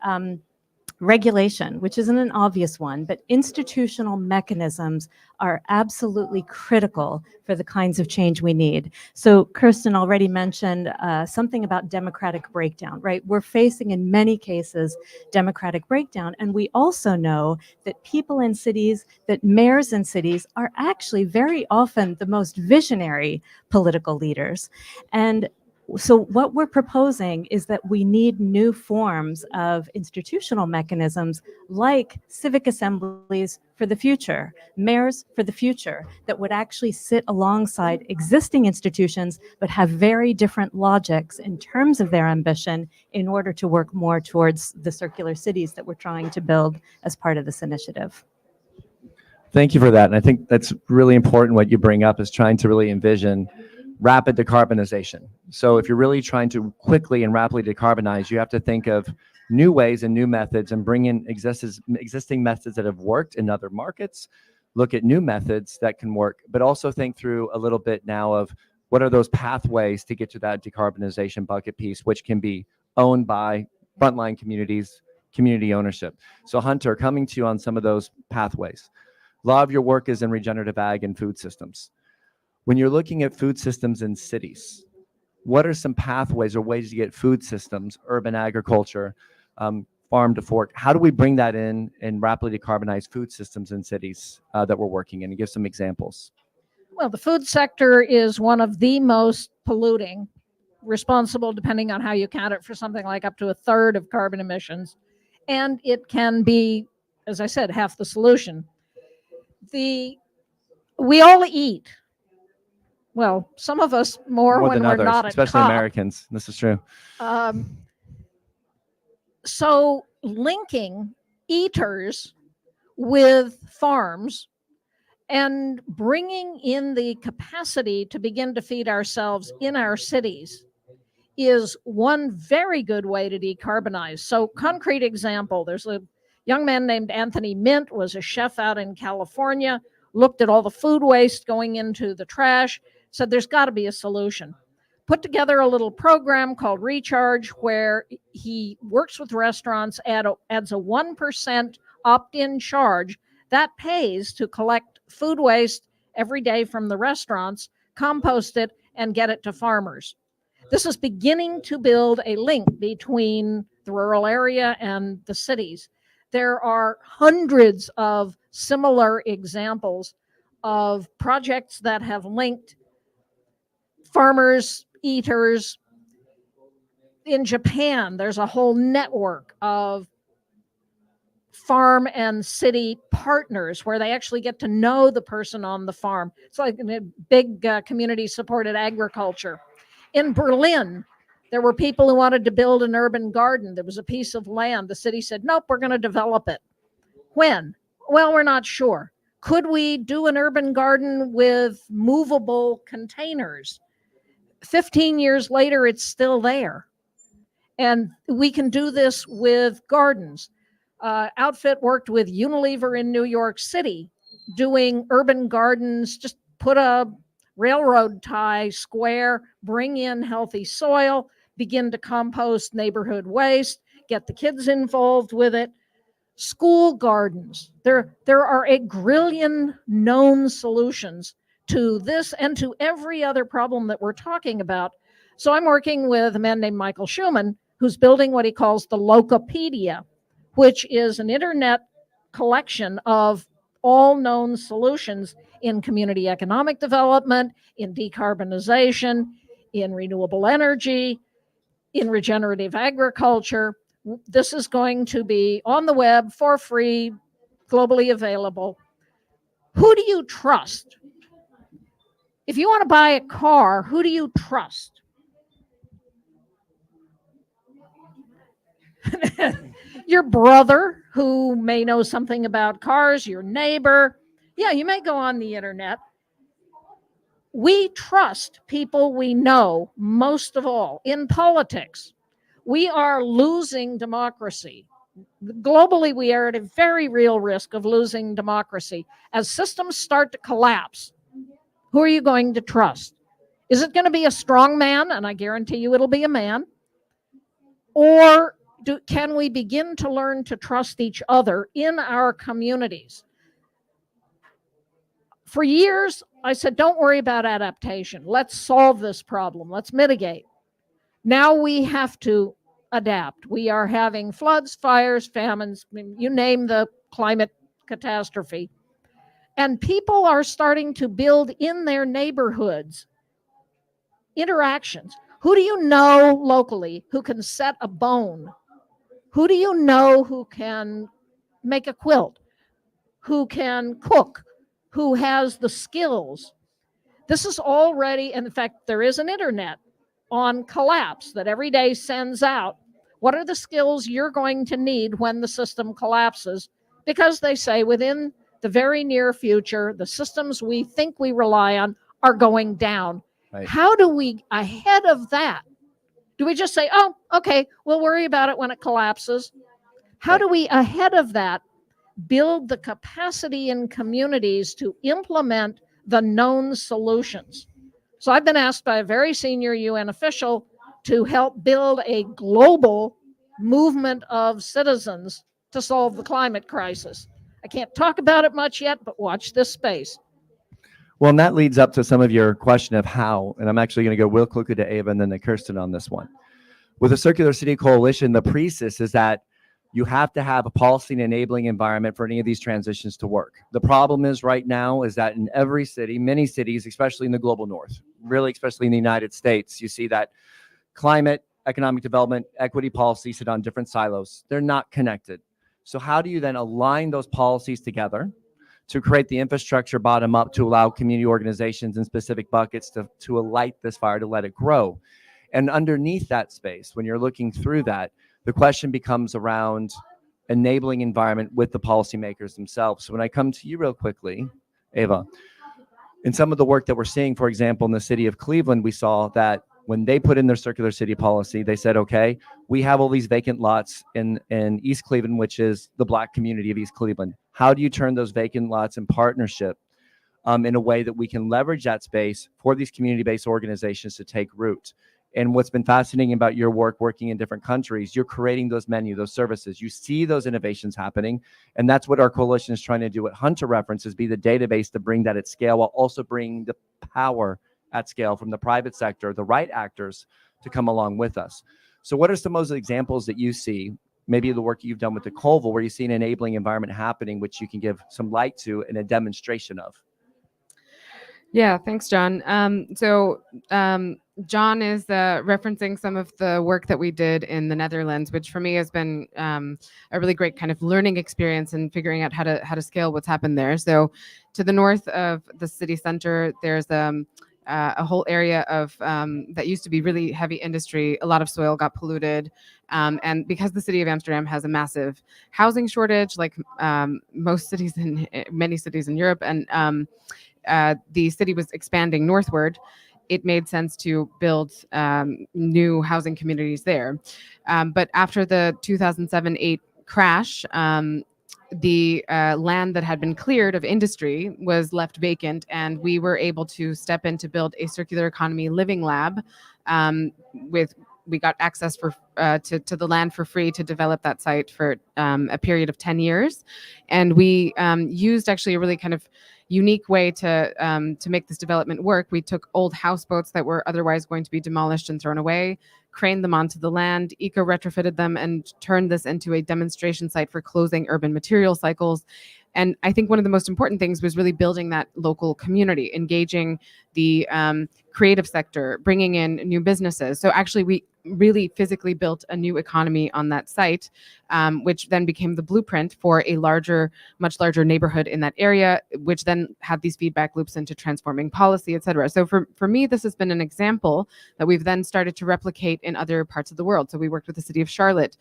regulation, which isn't an obvious one, but institutional mechanisms are absolutely critical for the kinds of change we need. So Kirsten already mentioned something about democratic breakdown, right? We're facing in many cases democratic breakdown. And we also know that people in cities, that mayors in cities are actually very often the most visionary political leaders. And so what we're proposing is that we need new forms of institutional mechanisms like civic assemblies for the future, mayors for the future, that would actually sit alongside existing institutions, but have very different logics in terms of their ambition in order to work more towards the circular cities that we're trying to build as part of this initiative. Thank you for that. And I think that's really important what you bring up, is trying to really envision rapid decarbonization. So if you're really trying to quickly and rapidly decarbonize, you have to think of new ways and new methods and bring in existing methods that have worked in other markets, look at new methods that can work, but also think through a little bit now of what are those pathways to get to that decarbonization bucket piece, which can be owned by frontline communities, community ownership. So Hunter, coming to you on some of those pathways. A lot of your work is in regenerative ag and food systems. When you're looking at food systems in cities, what are some pathways or ways to get food systems, urban agriculture, farm to fork? How do we bring that in and rapidly decarbonize food systems in cities that we're working in? And give some examples. Well, the food sector is one of the most polluting, responsible, depending on how you count it, for something like up to 1/3 of carbon emissions. And it can be, as I said, half the solution. We all eat. Well, some of us more when than we're others, not at especially COP. Americans. This is true. So linking eaters with farms and bringing in the capacity to begin to feed ourselves in our cities is one very good way to decarbonize. So concrete example, there's a young man named Anthony Mint, was a chef out in California, looked at all the food waste going into the trash, said there's got to be a solution. Put together a little program called Recharge, where he works with restaurants, adds a 1% opt-in charge that pays to collect food waste every day from the restaurants, compost it, and get it to farmers. This is beginning to build a link between the rural area and the cities. There are hundreds of similar examples of projects that have linked farmers, eaters. In Japan, there's a whole network of farm and city partners where they actually get to know the person on the farm. It's like a big community supported agriculture. In Berlin, there were people who wanted to build an urban garden. There was a piece of land. The city said, nope, we're going to develop it. When? Well, we're not sure. Could we do an urban garden with movable containers? 15 years later, it's still there. And we can do this with gardens. Outfit worked with Unilever in New York City doing urban gardens. Just put a railroad tie square, bring in healthy soil, begin to compost neighborhood waste, get the kids involved with it. School gardens. There are a grillion known solutions to this and to every other problem that we're talking about. So I'm working with a man named Michael Schumann, who's building what he calls the Locopedia, which is an internet collection of all known solutions in community economic development, in decarbonization, in renewable energy, in regenerative agriculture. This is going to be on the web for free, globally available. Who do you trust? If you want to buy a car, who do you trust? Your brother, who may know something about cars, your neighbor. Yeah, you may go on the internet. We trust people we know most of all. In politics, we are losing democracy. Globally, we are at a very real risk of losing democracy. As systems start to collapse, who are you going to trust? Is it going to be a strong man? And I guarantee you it'll be a man. Or can we begin to learn to trust each other in our communities? For years, I said, don't worry about adaptation. Let's solve this problem. Let's mitigate. Now we have to adapt. We are having floods, fires, famines, you name the climate catastrophe. And people are starting to build in their neighborhoods interactions. Who do you know locally who can set a bone? Who do you know who can make a quilt? Who can cook? Who has the skills? This is already, in fact, there is an internet on collapse that every day sends out. What are the skills you're going to need when the system collapses? Because they say within the very near future, the systems we think we rely on are going down. Right. How do we, ahead of that, do we just say, oh, okay, we'll worry about it when it collapses? How do we, ahead of that, build the capacity in communities to implement the known solutions? So I've been asked by a very senior UN official to help build a global movement of citizens to solve the climate crisis. I can't talk about it much yet, but watch this space. Well, and that leads up to some of your question of how, and I'm actually going to go real quickly to Ava and then to Kirsten on this one. With the Circular City Coalition, the precis is that you have to have a policy and enabling environment for any of these transitions to work. The problem is right now is that in every city, many cities, especially in the global north, really especially in the United States, you see that climate, economic development, equity policies sit on different silos. They're not connected. So how do you then align those policies together to create the infrastructure bottom up to allow community organizations in specific buckets to alight this fire, to let it grow? And underneath that space, when you're looking through that, the question becomes around enabling environment with the policymakers themselves. So when I come to you real quickly, Ava, in some of the work that we're seeing, for example, in the city of Cleveland, we saw that when they put in their circular city policy, they said, okay, we have all these vacant lots in East Cleveland, which is the Black community of East Cleveland. How do you turn those vacant lots in partnership in a way that we can leverage that space for these community-based organizations to take root? And what's been fascinating about your work working in different countries, you're creating those menus, those services. You see those innovations happening. And that's what our coalition is trying to do at Hunter Reference, is be the database to bring that at scale while also bringing the power at scale from the private sector, the right actors, to come along with us. So what are some of those examples that you see, maybe the work you've done with the Colville, where you see an enabling environment happening, which you can give some light to and a demonstration of? Yeah, thanks, John. John is referencing some of the work that we did in the Netherlands, which for me has been a really great kind of learning experience and figuring out how to scale what's happened there. So to the north of the city center, there's a whole area of that used to be really heavy industry. A lot of soil got polluted. And because the city of Amsterdam has a massive housing shortage, like most cities many cities in Europe, and the city was expanding northward, it made sense to build new housing communities there. But after the 2007-8 crash, the land that had been cleared of industry was left vacant, and we were able to step in to build a circular economy living lab. We got access to the land for free to develop that site for a period of 10 years. And we used actually a really kind of unique way to make this development work. We took old houseboats that were otherwise going to be demolished and thrown away, craned them onto the land, eco-retrofitted them, and turned this into a demonstration site for closing urban material cycles. And I think one of the most important things was really building that local community, engaging the creative sector, bringing in new businesses. So actually, we really physically built a new economy on that site, which then became the blueprint for a much larger neighborhood in that area, which then had these feedback loops into transforming policy, et cetera. So for me, this has been an example that we've then started to replicate in other parts of the world. So we worked with the city of Charlotte.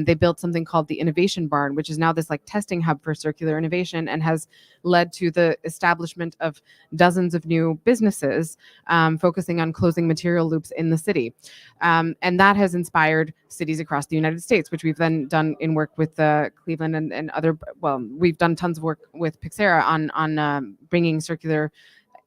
They built something called the Innovation Barn, which is now this like testing hub for circular innovation, and has led to the establishment of dozens of new businesses focusing on closing material loops in the city. And that has inspired cities across the United States, which we've then done in work with Cleveland and other, well, we've done tons of work with Pixera on bringing circular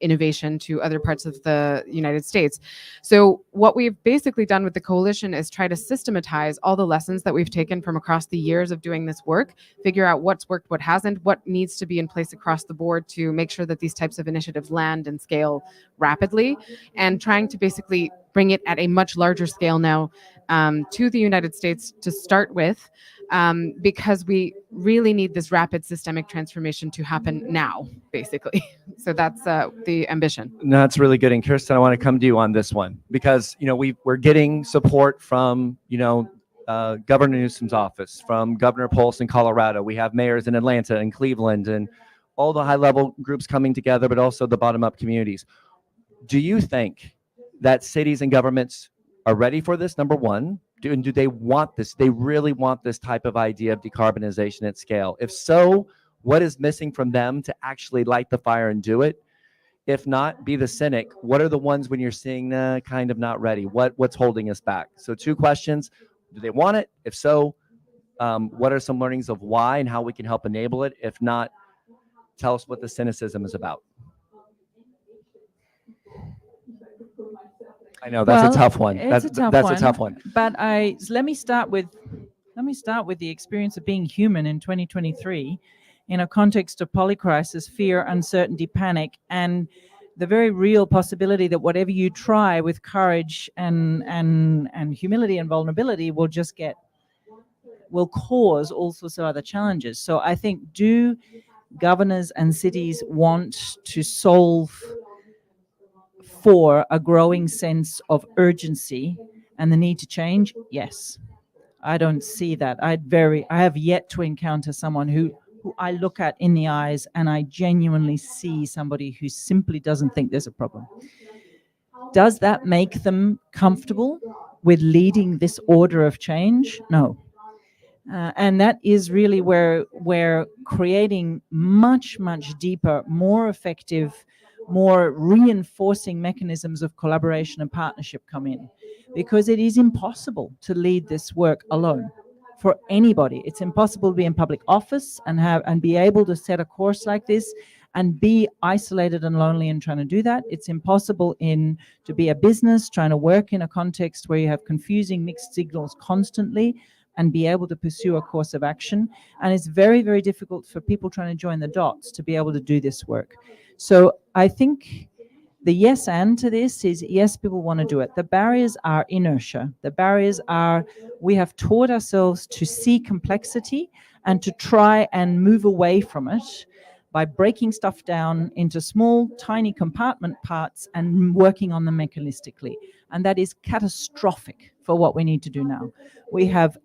innovation to other parts of the United States. So what we've basically done with the coalition is try to systematize all the lessons that we've taken from across the years of doing this work, figure out what's worked, what hasn't, what needs to be in place across the board to make sure that these types of initiatives land and scale rapidly, and trying to basically bring it at a much larger scale now to the United States to start with, because we really need this rapid systemic transformation to happen now, basically. So that's the ambition. No, that's really good. And Kirsten, I want to come to you on this one, because we're getting support from Governor Newsom's office, from Governor Polis in Colorado. We have mayors in Atlanta and Cleveland, and all the high-level groups coming together, but also the bottom-up communities. Do you think that cities and governments are ready for this, number one? Do they want this? They really want this type of idea of decarbonization at scale? If so, what is missing from them to actually light the fire and do it? If not, be the cynic. What are the ones when you're seeing kind of not ready? What's holding us back? So 2 questions. Do they want it? If so, what are some learnings of why and how we can help enable it? If not, tell us what the cynicism is about. I know that's a tough one. That's a tough one. But let me start with the experience of being human in 2023, in a context of polycrisis, fear, uncertainty, panic, and the very real possibility that whatever you try with courage and humility and vulnerability will cause all sorts of other challenges. So I think, do governors and cities want to solve for a growing sense of urgency and the need to change? Yes. I don't see that. I have yet to encounter someone who I look at in the eyes and I genuinely see somebody who simply doesn't think there's a problem. Does that make them comfortable with leading this order of change? No. And that is really where creating much, much deeper, more effective, more reinforcing mechanisms of collaboration and partnership come in, because it is impossible to lead this work alone for anybody. It's impossible to be in public office and be able to set a course like this and be isolated and lonely in trying to do that. It's impossible to be a business trying to work in a context where you have confusing mixed signals constantly and be able to pursue a course of action. And it's very, very difficult for people trying to join the dots to be able to do this work. So I think The yes and to this is yes, people want to do it. The barriers are inertia. The barriers are we have taught ourselves to see complexity and to try and move away from it by breaking stuff down into small, tiny compartment parts and working on them mechanistically. And that is catastrophic for what we need to do now. We have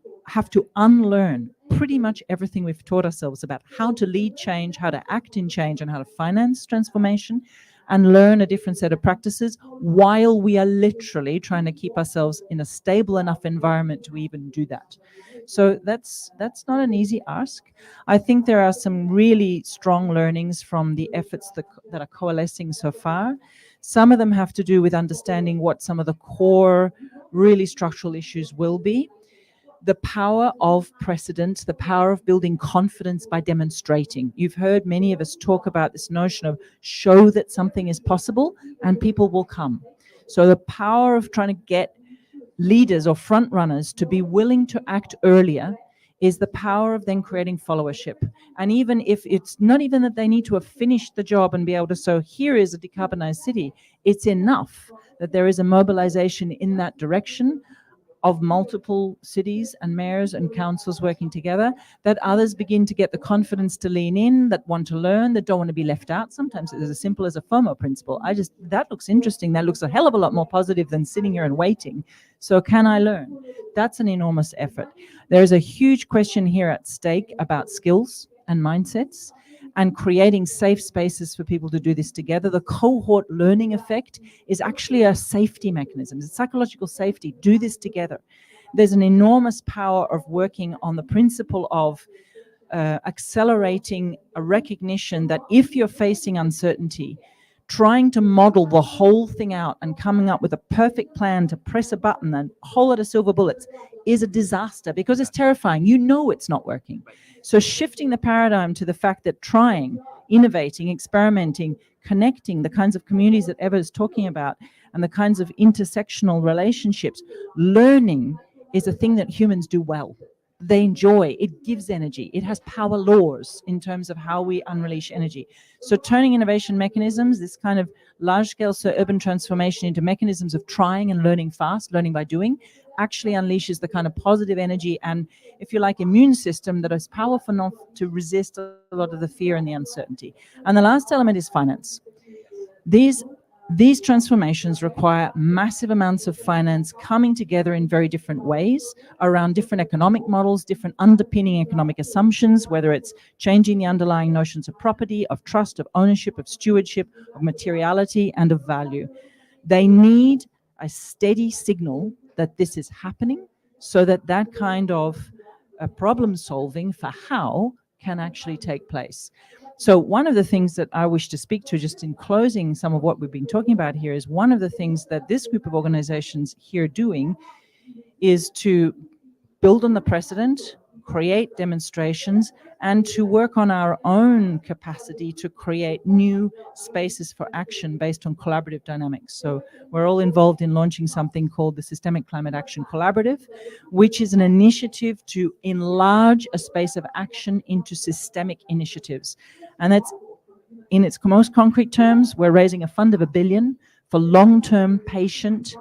to unlearn pretty much everything we've taught ourselves about how to lead change, how to act in change, and how to finance transformation, and learn a different set of practices while we are literally trying to keep ourselves in a stable enough environment to even do that. So that's not an easy ask. I think there are some really strong learnings from the efforts that are coalescing so far. Some of them have to do with understanding what some of the core, really structural issues will be. The power of precedent, the power of building confidence by demonstrating. You've heard many of us talk about this notion of show that something is possible and people will come. So the power of trying to get leaders or front runners to be willing to act earlier is the power of then creating followership. And even if it's not even that they need to have finished the job and be able to, so here is a decarbonized city, it's enough that there is a mobilization in that direction of multiple cities and mayors and councils working together, that others begin to get the confidence to lean in, that want to learn, that don't want to be left out. Sometimes it's as simple as a FOMO principle. That looks interesting. That looks a hell of a lot more positive than sitting here and waiting. So can I learn? That's an enormous effort. There's a huge question here at stake about skills and mindsets, and creating safe spaces for people to do this together. The cohort learning effect is actually a safety mechanism. It's psychological safety. Do this together. There's an enormous power of working on the principle of accelerating a recognition that if you're facing uncertainty, trying to model the whole thing out and coming up with a perfect plan to press a button and a whole lot of silver bullets is a disaster, because it's terrifying. You know it's not working. So shifting the paradigm to the fact that trying, innovating, experimenting, connecting, the kinds of communities that Eva is talking about, and the kinds of intersectional relationships, learning is a thing that humans do well. They enjoy. It gives energy. It has power laws in terms of how we unleash energy. So turning innovation mechanisms, this kind of large-scale urban transformation, into mechanisms of trying and learning fast, learning by doing, actually unleashes the kind of positive energy and, if you like, immune system that is powerful enough to resist a lot of the fear and the uncertainty. And the last element is finance. These transformations require massive amounts of finance coming together in very different ways around different economic models, different underpinning economic assumptions, whether it's changing the underlying notions of property, of trust, of ownership, of stewardship, of materiality, and of value. They need a steady signal that this is happening, so that that kind of problem solving for how can actually take place. So one of the things that I wish to speak to, just in closing some of what we've been talking about here, is one of the things that this group of organizations here doing is to build on the precedent, create demonstrations, and to work on our own capacity to create new spaces for action based on collaborative dynamics. So we're all involved in launching something called the Systemic Climate Action Collaborative, which is an initiative to enlarge a space of action into systemic initiatives. And that's, in its most concrete terms, we're raising a fund of $1 billion for long-term, patient,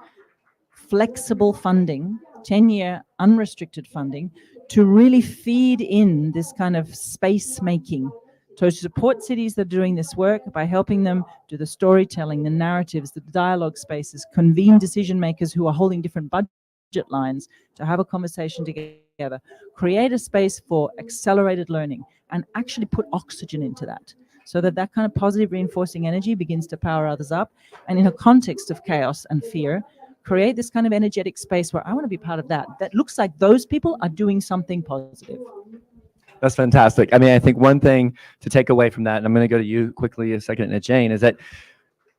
flexible funding, 10-year unrestricted funding, to really feed in this kind of space making, to support cities that are doing this work by helping them do the storytelling, the narratives, the dialogue spaces, convene decision makers who are holding different budget lines to have a conversation together, create a space for accelerated learning, and actually put oxygen into that, so that that kind of positive reinforcing energy begins to power others up. And in a context of chaos and fear, create this kind of energetic space where I want to be part of that. That looks like those people are doing something positive. That's fantastic. I mean, I think one thing to take away from that, and I'm going to go to you quickly a second, and Jane, is that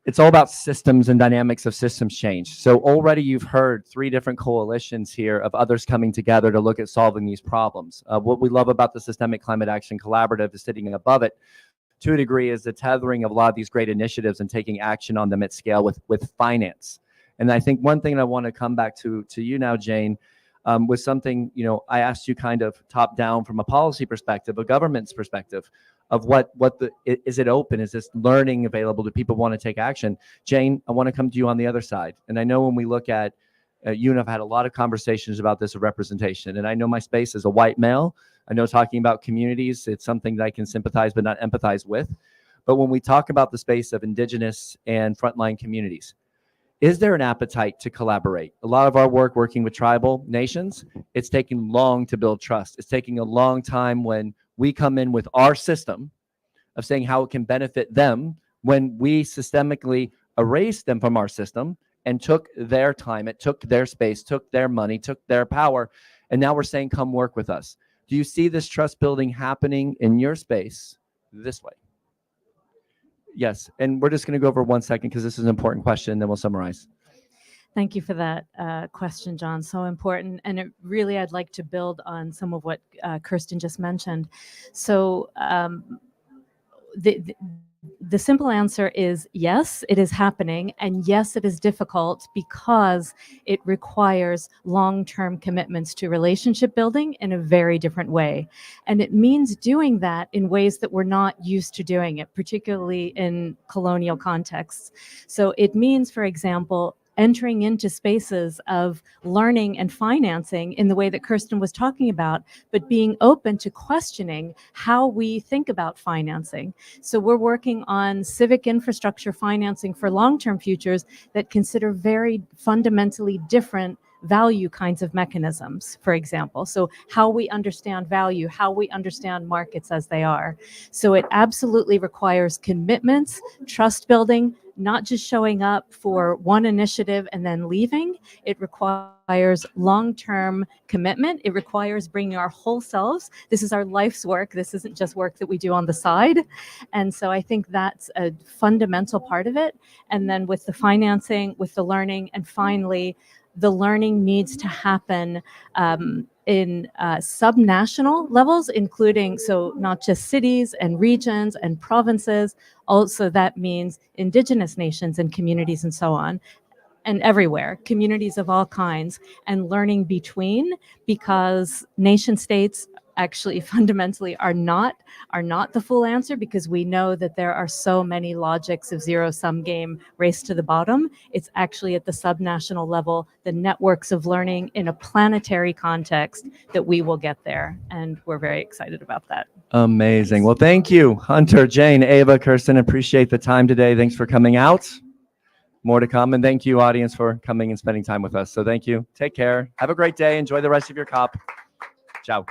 it's all about systems and dynamics of systems change. So already you've heard 3 different coalitions here of others coming together to look at solving these problems. What we love about the Systemic Climate Action Collaborative is sitting above it, to a degree, is the tethering of a lot of these great initiatives and taking action on them at scale with finance. And I think one thing I want to come back to you now, Jane, was something, I asked you kind of top down from a policy perspective, a government's perspective. of is it open? Is this learning available? Do people want to take action? Jane, I want to come to you on the other side. And I know when we look at, you and I've had a lot of conversations about this of representation. And I know my space as a white male. I know talking about communities, it's something that I can sympathize but not empathize with. But when we talk about the space of indigenous and frontline communities, is there an appetite to collaborate? A lot of our work working with tribal nations, it's taking long to build trust. It's taking a long time when we come in with our system of saying how it can benefit them when we systemically erased them from our system and took their time, it took their space, took their money, took their power, and now we're saying, come work with us. Do you see this trust building happening in your space this way? Yes, and we're just going to go over 1 second because this is an important question, then we'll summarize. Thank you for that question, John. So important. And it really, I'd like to build on some of what Kirsten just mentioned. So the simple answer is yes, it is happening. And yes, it is difficult because it requires long-term commitments to relationship building in a very different way. And it means doing that in ways that we're not used to doing it, particularly in colonial contexts. So it means, for example, entering into spaces of learning and financing in the way that Kirsten was talking about, but being open to questioning how we think about financing. So we're working on civic infrastructure financing for long-term futures that consider very fundamentally different value kinds of mechanisms, for example. So how we understand value, how we understand markets as they are. So it absolutely requires commitments, trust building, not just showing up for one initiative and then leaving. It requires long-term commitment. It requires bringing our whole selves. This is our life's work. This isn't just work that we do on the side. And so I think that's a fundamental part of it. And then with the financing, with the learning, and finally, the learning needs to happen in subnational levels, including, so not just cities and regions and provinces, also that means indigenous nations and communities and so on, and everywhere, communities of all kinds, and learning between, because nation states actually fundamentally are not the full answer, because we know that there are so many logics of zero-sum game, race to the bottom. It's actually at the subnational level, the networks of learning in a planetary context, that we will get there. And we're very excited about that. Amazing. Well, thank you, Hunter, Jane, Ava, Kirsten. Appreciate the time today. Thanks for coming out. More to come. And thank you, audience, for coming and spending time with us. So thank you. Take care. Have a great day. Enjoy the rest of your COP. Ciao.